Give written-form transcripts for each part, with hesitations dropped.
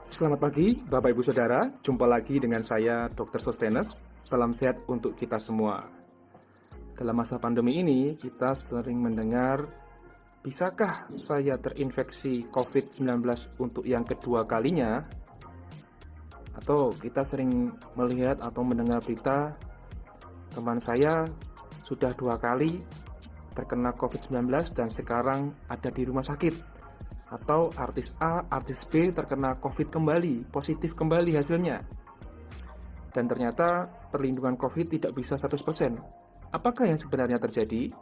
Selamat pagi, Bapak Ibu Saudara. Jumpa lagi dengan saya, Dr. Sostenes. Salam sehat untuk kita semua. Dalam masa pandemi ini, kita sering mendengar, bisakah saya terinfeksi COVID-19 untuk yang kedua kalinya? Atau kita sering melihat atau mendengar berita, teman saya sudah 2 kali terkena COVID-19 dan sekarang ada di rumah sakit. Atau artis A, artis B terkena COVID kembali, positif kembali hasilnya. Dan ternyata perlindungan COVID tidak bisa 100%. Apakah yang sebenarnya terjadi?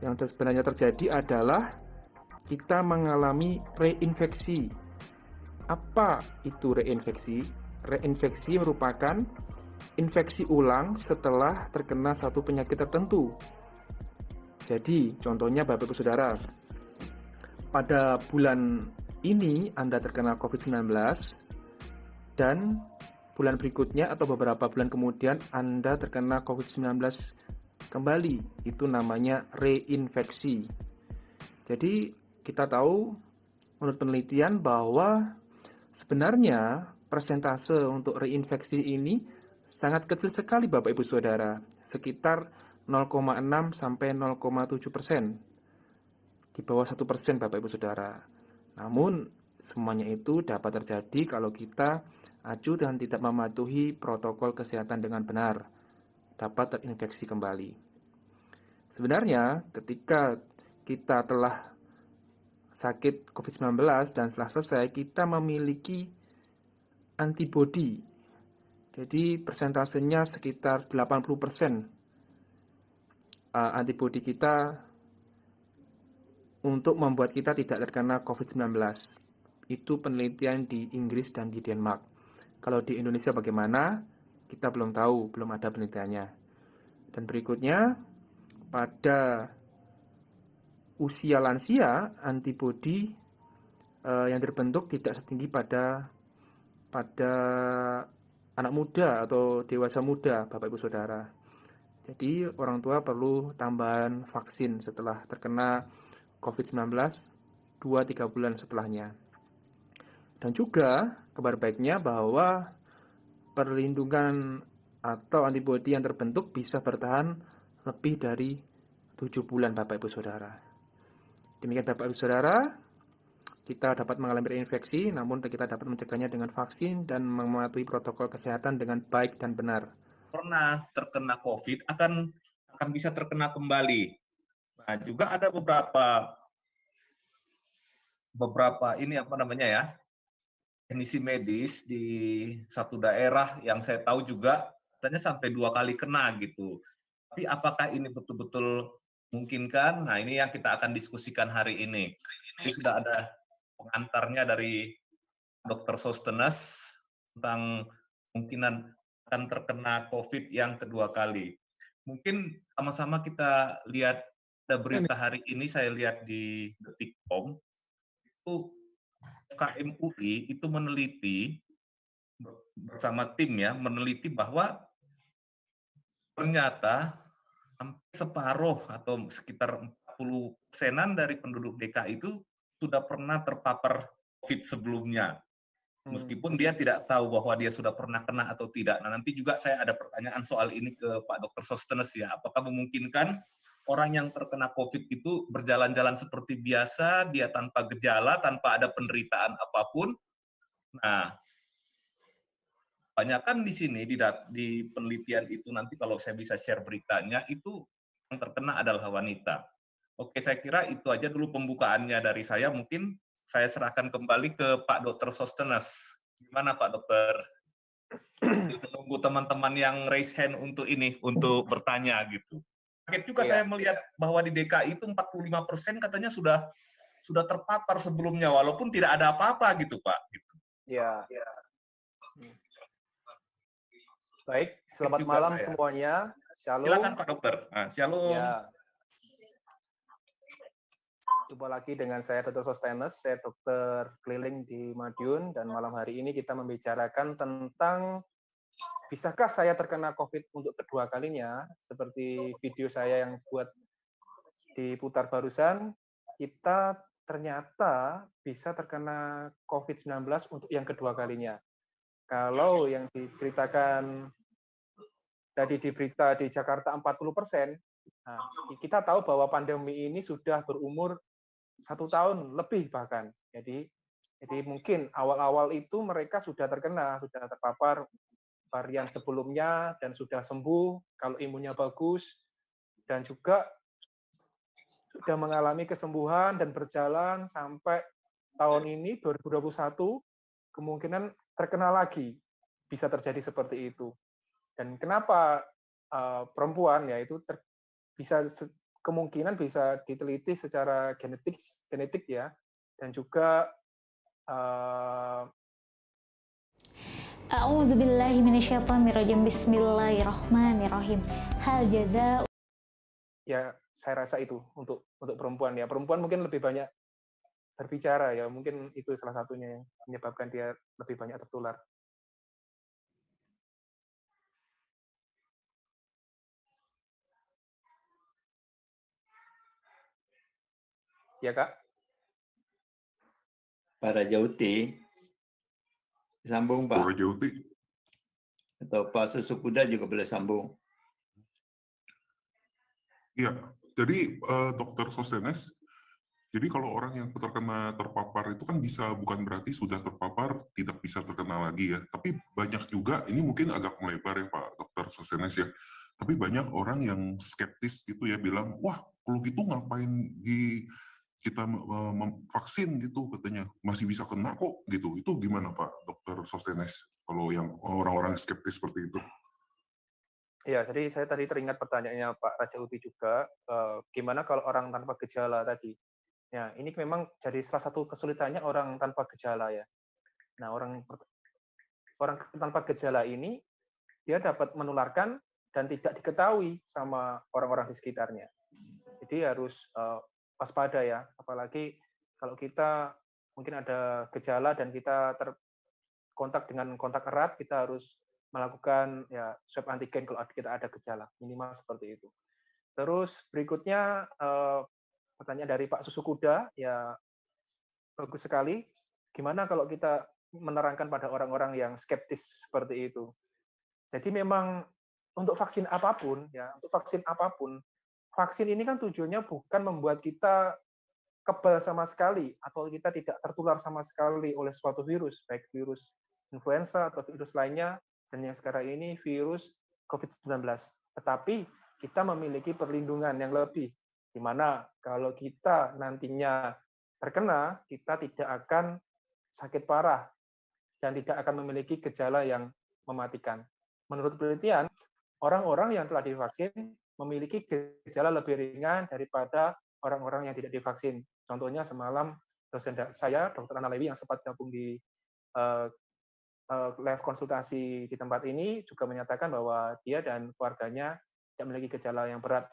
Yang sebenarnya terjadi adalah kita mengalami reinfeksi. Apa itu reinfeksi? Reinfeksi merupakan infeksi ulang setelah terkena satu penyakit tertentu. Jadi, contohnya Bapak Ibu Saudara, pada bulan ini Anda terkena COVID-19 dan bulan berikutnya atau beberapa bulan kemudian Anda terkena COVID-19 kembali. Itu namanya reinfeksi. Jadi, kita tahu menurut penelitian bahwa sebenarnya persentase untuk reinfeksi ini sangat kecil sekali Bapak Ibu Saudara, sekitar 0,6 sampai 0,7%. Di bawah 1% Bapak Ibu Saudara. Namun semuanya itu dapat terjadi kalau kita acuh dan tidak mematuhi protokol kesehatan dengan benar, dapat terinfeksi kembali. Sebenarnya ketika kita telah sakit COVID-19 dan setelah selesai, kita memiliki antibodi. Jadi persentasenya sekitar 80% antibodi kita untuk membuat kita tidak terkena COVID-19. Itu penelitian di Inggris dan di Denmark. Kalau di Indonesia bagaimana? Kita belum tahu, belum ada penelitiannya. Dan berikutnya, pada usia lansia, antibodi yang terbentuk tidak setinggi pada anak muda atau dewasa muda, Bapak Ibu Saudara. Jadi orang tua perlu tambahan vaksin setelah terkena COVID-19 2-3 bulan setelahnya. Dan juga kabar baiknya bahwa perlindungan atau antibodi yang terbentuk bisa bertahan lebih dari 7 bulan Bapak Ibu Saudara. Demikian Bapak Ibu Saudara, kita dapat mengalami reinfeksi, namun kita dapat mencegahnya dengan vaksin dan mematuhi protokol kesehatan dengan baik dan benar. Pernah terkena COVID akan bisa terkena kembali. Nah, juga ada beberapa ini teknisi medis di satu daerah yang saya tahu juga katanya sampai 2 kali kena gitu. Tapi apakah ini betul-betul memungkinkan? Nah, ini yang kita akan diskusikan hari ini. Ini sudah ada pengantarnya dari Dr. Sostenes tentang kemungkinan akan terkena COVID yang kedua kali. Mungkin sama-sama kita lihat ada berita hari ini, saya lihat di Detikcom, itu FKM UI itu meneliti bersama tim ya, meneliti bahwa ternyata hampir separuh atau sekitar 40%-an dari penduduk DKI itu sudah pernah terpapar COVID sebelumnya. Meskipun dia tidak tahu bahwa dia sudah pernah kena atau tidak. Nah, nanti juga saya ada pertanyaan soal ini ke Pak Dr. Sostenes ya. Apakah memungkinkan orang yang terkena COVID itu berjalan-jalan seperti biasa, dia tanpa gejala, tanpa ada penderitaan apapun? Nah, banyak kan di sini, di penelitian itu nanti kalau saya bisa share beritanya, itu yang terkena adalah wanita. Oke, saya kira itu aja dulu pembukaannya dari saya. Mungkin saya serahkan kembali ke Pak Dr. Sostenes. Gimana Pak Dokter? Menunggu teman-teman yang raise hand untuk bertanya gitu. Kaget juga saya melihat bahwa di DKI itu 45% katanya sudah terpapar sebelumnya, walaupun tidak ada apa-apa gitu Pak. Gitu. Ya. Baik, selamat malam semuanya. Shalom. Silakan Pak Dokter. Nah, shalom. Ya. Jumpa lagi dengan saya Dr. Sostenes, saya dokter keliling di Madiun, dan malam hari ini kita membicarakan tentang bisakah saya terkena COVID untuk kedua kalinya? Seperti video saya yang buat diputar barusan, kita ternyata bisa terkena COVID-19 untuk yang kedua kalinya. Kalau yang diceritakan tadi di berita di Jakarta 40%, nah, kita tahu bahwa pandemi ini sudah berumur 1 tahun lebih bahkan. Jadi mungkin awal-awal itu mereka sudah terkena, sudah terpapar varian sebelumnya dan sudah sembuh kalau imunnya bagus, dan juga sudah mengalami kesembuhan dan berjalan sampai tahun ini 2021, kemungkinan terkena lagi, bisa terjadi seperti itu. Dan kenapa perempuan, ya itu bisa kemungkinan bisa diteliti secara genetik ya, dan juga A'udzubillahi minasyaitonirrajim. Bismillahirrahmanirrahim. Hal jaza. Ya, saya rasa itu untuk perempuan ya. Perempuan mungkin lebih banyak berbicara ya, mungkin itu salah satunya yang menyebabkan dia lebih banyak tertular. Ya, Kak? Pak Rajauti, sambung Pak. Pak Rajauti. Atau Pak Susukuda juga boleh sambung. Iya, jadi Dokter Sostenes, jadi kalau orang yang terpapar itu kan bisa, bukan berarti sudah terpapar tidak bisa terkena lagi ya. Tapi banyak juga, ini mungkin agak melebar ya Pak Dokter Sostenes ya. Tapi banyak orang yang skeptis gitu ya, bilang, wah kalau gitu ngapain kita vaksin gitu katanya, masih bisa kena kok gitu. Itu gimana Pak Dokter Sostenes kalau yang orang-orang skeptis seperti itu? Ya, jadi saya tadi teringat pertanyaannya Pak Rajauti juga, gimana kalau orang tanpa gejala tadi? Ya, ini memang jadi salah satu kesulitannya orang tanpa gejala ya. Nah, orang tanpa gejala ini, dia dapat menularkan dan tidak diketahui sama orang-orang di sekitarnya. Jadi harus waspada ya, apalagi kalau kita mungkin ada gejala dan kita terkontak dengan kontak erat, kita harus melakukan ya swab antigen kalau kita ada gejala, minimal seperti itu. Terus berikutnya pertanyaan dari Pak Susukuda, ya bagus sekali. Gimana kalau kita menerangkan pada orang-orang yang skeptis seperti itu? Jadi memang untuk vaksin apapun, ya untuk vaksin apapun, vaksin ini kan tujuannya bukan membuat kita kebal sama sekali atau kita tidak tertular sama sekali oleh suatu virus, baik virus influenza atau virus lainnya, dan yang sekarang ini virus COVID-19. Tetapi kita memiliki perlindungan yang lebih, di mana kalau kita nantinya terkena, kita tidak akan sakit parah dan tidak akan memiliki gejala yang mematikan. Menurut penelitian, orang-orang yang telah divaksin memiliki gejala lebih ringan daripada orang-orang yang tidak divaksin. Contohnya semalam dosen saya, Dr. Ana Lewi, yang sempat gabung di live konsultasi di tempat ini juga menyatakan bahwa dia dan keluarganya tidak memiliki gejala yang berat.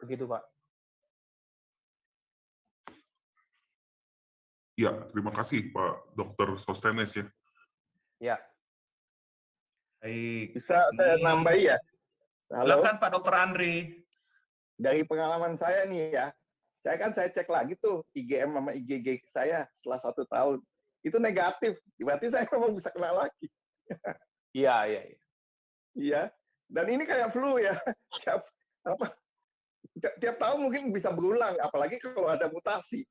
Begitu, Pak. Ya, terima kasih Pak Dr. Sostenes ya. Ya. Baik. Bisa saya nambahi ya? Halo? Silakan Pak Dr. Andri. Dari pengalaman saya nih ya, saya cek lagi tuh IgM sama IgG saya setelah 1 tahun. Itu negatif, berarti saya memang bisa kena lagi. Iya. Iya, dan ini kayak flu ya. Tiap tahun mungkin bisa berulang, apalagi kalau ada mutasi.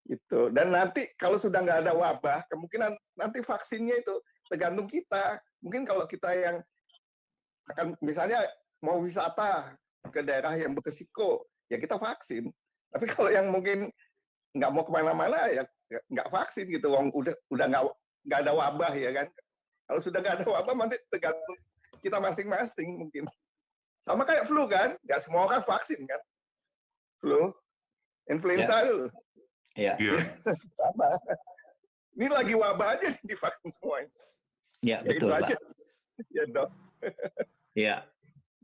Gitu. Dan nanti kalau sudah nggak ada wabah, kemungkinan nanti vaksinnya itu tergantung kita. Mungkin kalau kita yang akan misalnya mau wisata ke daerah yang beresiko, ya kita vaksin. Tapi kalau yang mungkin nggak mau kemana-mana, ya nggak vaksin gitu. Udah nggak ada wabah ya kan. Kalau sudah nggak ada wabah, nanti tergantung kita masing-masing mungkin. Sama kayak flu kan, nggak semua orang vaksin kan. Flu, influenza dulu. Iya. Sama. Ini lagi wabah aja divaksin semuanya. Ya, betul Pak. Aja. Ya dok. Ya,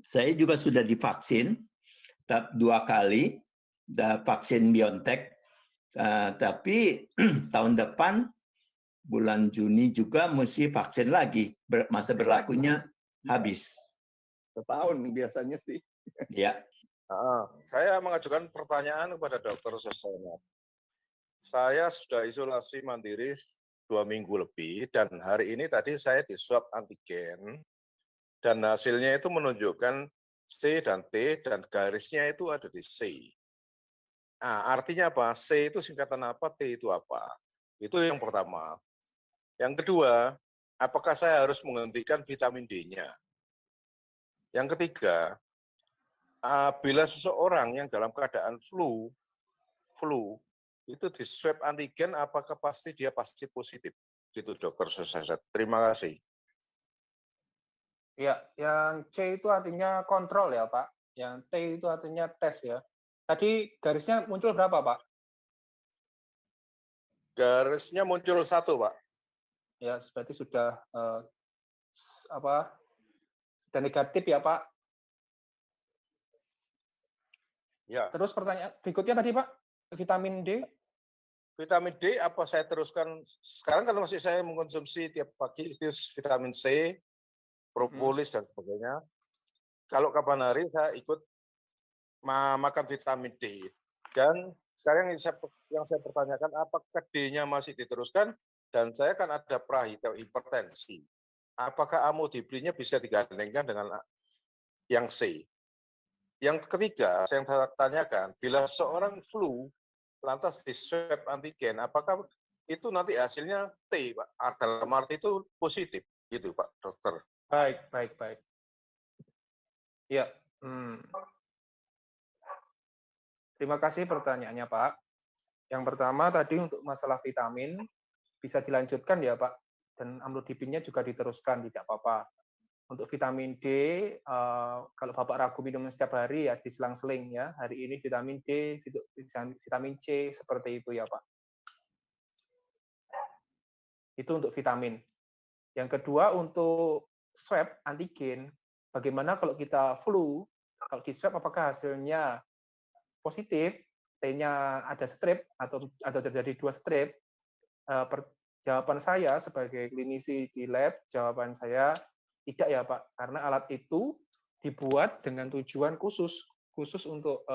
saya juga sudah divaksin 2 kali, vaksin BioNTech. Tapi tahun depan bulan Juni juga mesti vaksin lagi. Masa berlakunya habis. Setahun biasanya sih. Ya. Saya mengajukan pertanyaan kepada Dr. Sostenes. Saya sudah isolasi mandiri 2 minggu lebih, dan hari ini tadi saya di swab antigen, dan hasilnya itu menunjukkan C dan T, dan garisnya itu ada di C. Nah, artinya apa? C itu singkatan apa, T itu apa? Itu yang pertama. Yang kedua, apakah saya harus menghentikan vitamin D-nya? Yang ketiga, bila seseorang yang dalam keadaan flu itu di swab antigen, apakah dia pasti positif? Gitu, Dokter Sostenes. Terima kasih. Ya, yang C itu artinya kontrol ya, Pak. Yang T itu artinya tes ya. Tadi garisnya muncul berapa, Pak? Garisnya muncul 1, Pak. Ya, berarti sudah sudah negatif ya, Pak. Ya. Terus pertanyaan berikutnya tadi, Pak, vitamin D. Vitamin D apa saya teruskan? Sekarang kan masih saya mengkonsumsi tiap pagi itu vitamin C, propolis dan sebagainya. Kalau kapan hari saya ikut makan vitamin D. Dan sekarang yang saya pertanyakan, apakah D-nya masih diteruskan? Dan saya kan ada hipertensi. Apakah amlodipinnya bisa digandengkan dengan yang C? Yang ketiga, saya tanyakan, bila seorang flu lantas di swab antigen, apakah itu nanti hasilnya T, Pak? Dalam arti itu positif, gitu, Pak Dokter. Baik. Ya. Terima kasih pertanyaannya, Pak. Yang pertama tadi untuk masalah vitamin, bisa dilanjutkan ya, Pak. Dan amlodipinnya juga diteruskan, tidak apa-apa. Untuk vitamin D, kalau Bapak ragu minum setiap hari ya diselang-seling ya. Hari ini vitamin D, vitamin C, seperti itu ya Pak. Itu untuk vitamin. Yang kedua untuk swab antigen, bagaimana kalau kita flu, kalau di swab apakah hasilnya positif, T-nya ada strip atau terjadi 2 strip? Jawaban saya sebagai klinisi di lab, jawaban saya tidak ya Pak, karena alat itu dibuat dengan tujuan khusus untuk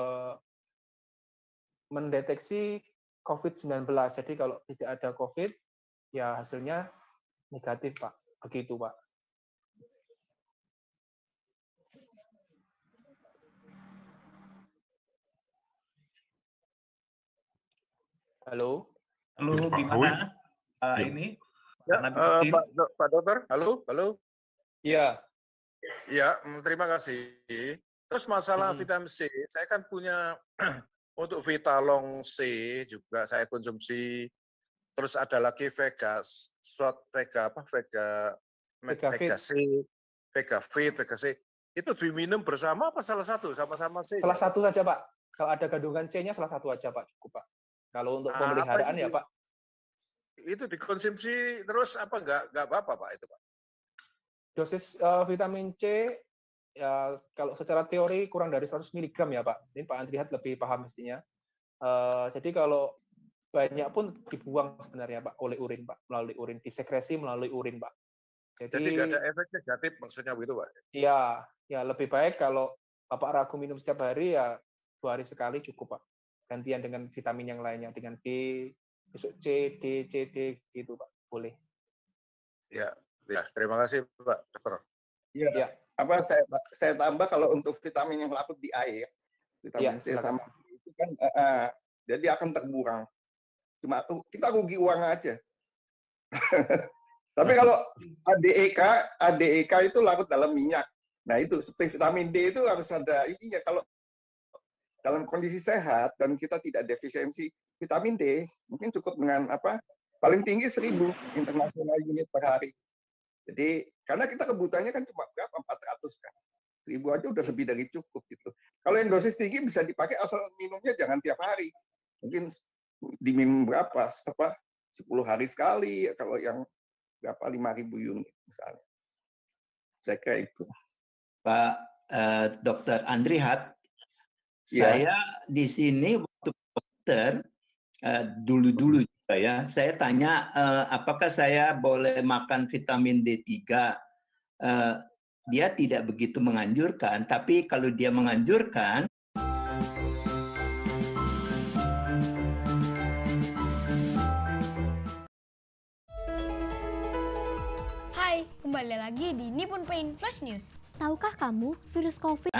mendeteksi COVID-19. Jadi kalau tidak ada COVID, ya hasilnya negatif Pak. Begitu Pak. Halo, gimana? Ini ya, Pak Dokter, halo. Iya. Ya, terima kasih. Terus masalah vitamin C, saya kan punya untuk Vitalong C juga saya konsumsi. Terus ada lagi Vega C. Itu diminum bersama apa salah satu? Sama-sama C? Salah satu saja Pak. Kalau ada kandungan C-nya salah satu aja Pak, cukup Pak. Kalau untuk pemeliharaan ya Pak. Itu dikonsumsi terus apa enggak apa-apa Pak itu Pak? Dosis vitamin C ya kalau secara teori kurang dari 100 mg ya Pak. Ini Pak Andrihat lebih paham mestinya. Jadi kalau banyak pun dibuang sebenarnya Pak oleh urin Pak, melalui urin, disekresi melalui urin Pak. Jadi nggak ada efek negatif maksudnya begitu Pak? Iya, ya lebih baik kalau Bapak ragu minum setiap hari ya 2 hari sekali cukup Pak. Gantian dengan vitamin yang lainnya, dengan B, besok C, D, gitu Pak, boleh. Ya, terima kasih Pak Dokter. Ya. Apa saya tambah kalau untuk vitamin yang larut di air, vitamin C sama itu kan jadi akan terbuang. Cuma kita rugi uang aja. Tapi kalau ADEK itu larut dalam minyak. Nah itu seperti vitamin D itu harus ada ininya. Kalau dalam kondisi sehat dan kita tidak defisiensi vitamin D, mungkin cukup dengan paling tinggi 1000 internasional unit per hari. Jadi karena kita kebutuhannya kan cuma berapa 400 kan, 1000 aja udah lebih dari cukup gitu. Kalau yang dosis tinggi bisa dipakai asal minumnya jangan tiap hari, mungkin diminum berapa 10 hari sekali. Kalau yang berapa 5.000 unit misalnya. Saya kira itu. Pak Dr. Andrihat, saya di sini waktu dokter dulu Ya, saya tanya apakah saya boleh makan vitamin D3? Dia tidak begitu menganjurkan, tapi kalau dia menganjurkan. Hai, kembali lagi di Nippon Pain Flash News. Tahukah kamu virus COVID?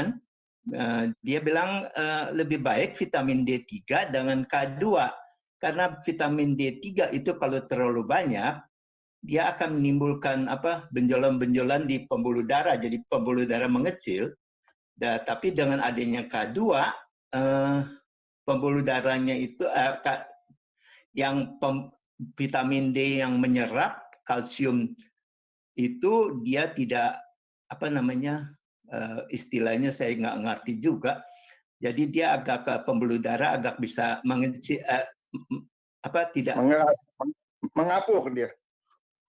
Dia bilang lebih baik vitamin D3 dengan K2. Karena vitamin D3 itu kalau terlalu banyak, dia akan menimbulkan benjolan-benjolan di pembuluh darah, jadi pembuluh darah mengecil. Tapi dengan adanya K2, pembuluh darahnya itu vitamin D yang menyerap kalsium itu dia tidak istilahnya saya nggak ngerti juga. Jadi dia agak pembuluh darah agak bisa mengecil, tidak mengapur dia.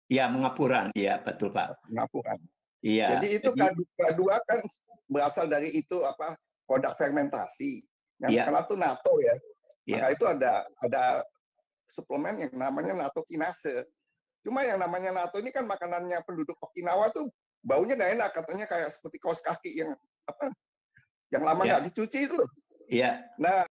Ya, mengapuran. Iya, betul, Pak. Mengapuran. Iya. Jadi itu K2 kan berasal dari itu produk fermentasi. Yang terkenal itu natto ya. Maka itu ada suplemen yang namanya nattokinase. Cuma yang namanya natto ini kan makanannya penduduk Okinawa tuh baunya nggak enak, katanya kayak seperti kaos kaki yang lama nggak dicuci itu loh. Iya. Nah,